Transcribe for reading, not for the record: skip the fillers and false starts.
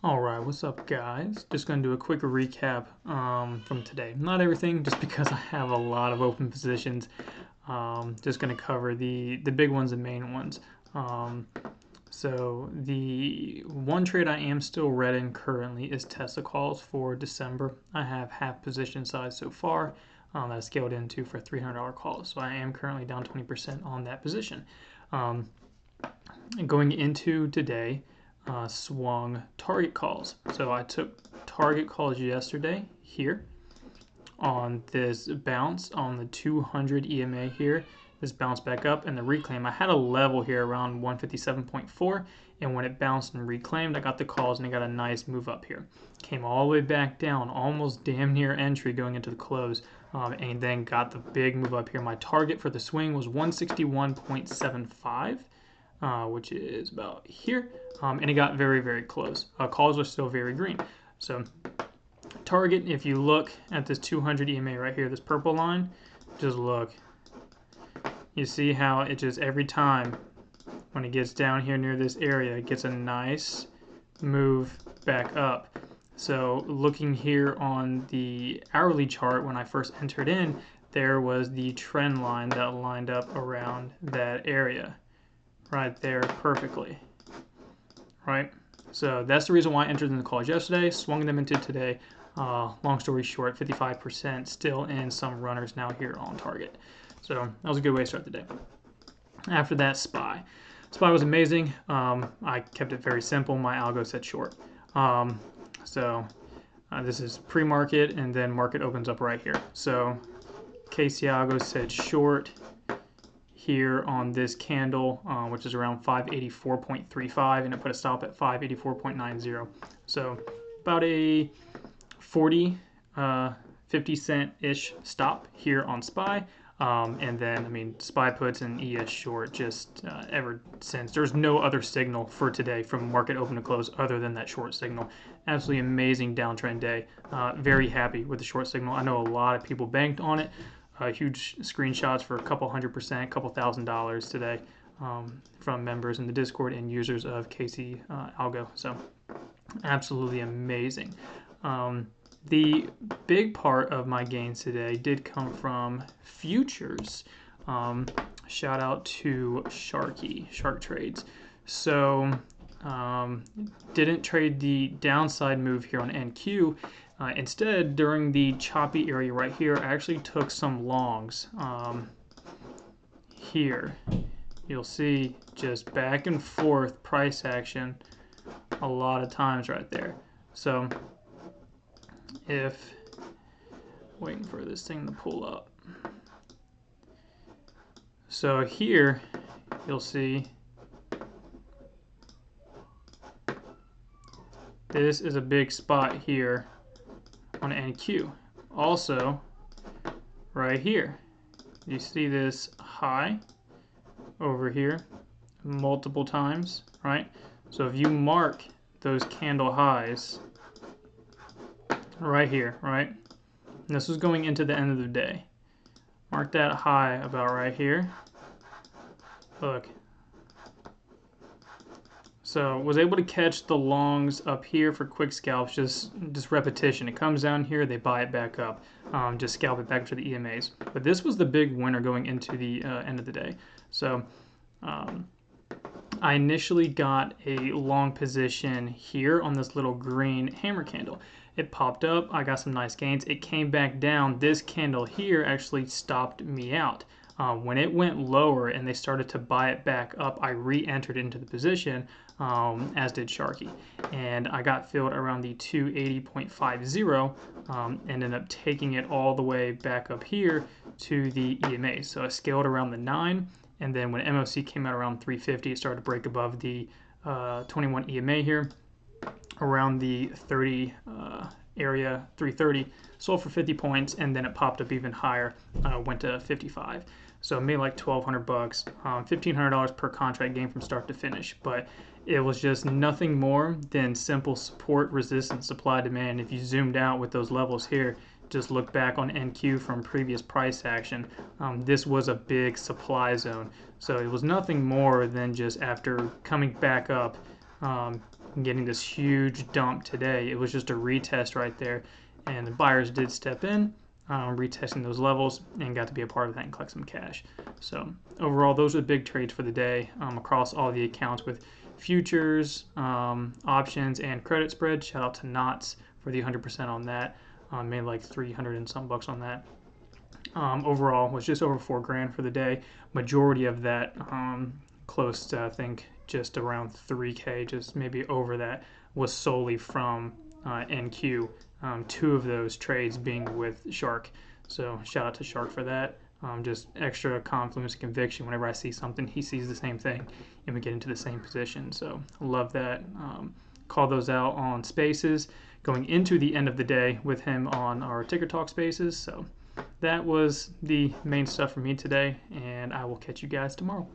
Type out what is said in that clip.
Alright, what's up guys? Just going to do a quick recap from today. Not everything, just because I have a lot of open positions. Just going to cover the big ones and main ones. So the one trade I am still reading currently is Tesla calls for December. I have half position size so far that I scaled into for $300 calls. So I am currently down 20% on that position. Going into today, swung target calls. So I took target calls yesterday here on this bounce on the 200 EMA here. This bounced back up and the reclaim. I had a level here around 157.4, and when it bounced and reclaimed, I got the calls and I got a nice move up here. Came all the way back down, almost damn near entry going into the close, and then got the big move up here. My target for the swing was 161.75. Which is about here, and it got very, very close. Calls are still very green. So target, if you look at this 200 EMA right here, this purple line, just look. You see how it just every time when it gets down here near this area, it gets a nice move back up. So looking here on the hourly chart, when I first entered in, there was the trend line that lined up around that area. Right there perfectly, right? So that's the reason why I entered in the calls yesterday, swung them into today. Long story short, 55% still in some runners now here on target. So that was a good way to start the day. After that, SPY. SPY was amazing. I kept it very simple. My algo said short. This is pre-market, and then market opens up right here. So KC algo said short here on this candle, which is around 584.35, and it put a stop at 584.90. So about a 50 cent-ish stop here on SPY. And then, I mean, SPY puts and ES short just ever since. There's no other signal for today from market open to close other than that short signal. Absolutely amazing downtrend day. Very happy with the short signal. I know a lot of people banked on it. Huge screenshots for a couple $100, couple $1,000 today from members in the Discord and users of KC Algo. So absolutely amazing. The big part of my gains today did come from futures. Shout out to Shark Trades. So didn't trade the downside move here on NQ. Instead, during the choppy area right here, I actually took some longs here. You'll see just back and forth price action a lot of times right there. So if waiting for this thing to pull up. So here you'll see this is a big spot here on NQ. Also, right here, you see this high over here multiple times, right? So if you mark those candle highs right here, right? And this was going into the end of the day. Mark that high about right here. Look. So was able to catch the longs up here for quick scalps, just repetition. It comes down here, they buy it back up, just scalp it back to the EMAs. But this was the big winner going into the end of the day. So I initially got a long position here on this little green hammer candle. It popped up, I got some nice gains. It came back down. This candle here actually stopped me out. When it went lower and they started to buy it back up, I re-entered into the position, as did Sharky. And I got filled around the 280.50, ended up taking it all the way back up here to the EMA. So I scaled around the 9, and then when MOC came out around 350, it started to break above the 21 EMA here, around the 30 area, 330, sold for 50 points, and then it popped up even higher, went to 55. So I made like $1,200, $1,500 per contract gain from start to finish. But it was just nothing more than simple support, resistance, supply, demand. If you zoomed out with those levels here, just look back on NQ from previous price action, this was a big supply zone. So it was nothing more than just after coming back up, getting this huge dump today. It was just a retest right there, and the buyers did step in, retesting those levels, and got to be a part of that and collect some cash. So overall, those are the big trades for the day across all the accounts with futures, options, and credit spread. Shout out to Knots for the 100% on that. Made like 300 and some bucks on that. Overall was just over $4,000 for the day. Majority of that, close to, I think just around 3K, just maybe over that, was solely from NQ. 2 of those trades being with Shark. So shout out to Shark for that. Just extra confidence and conviction. Whenever I see something, he sees the same thing, and we get into the same position. So love that. Call those out on Spaces going into the end of the day with him on our Ticker Talk Spaces. So that was the main stuff for me today, and I will catch you guys tomorrow.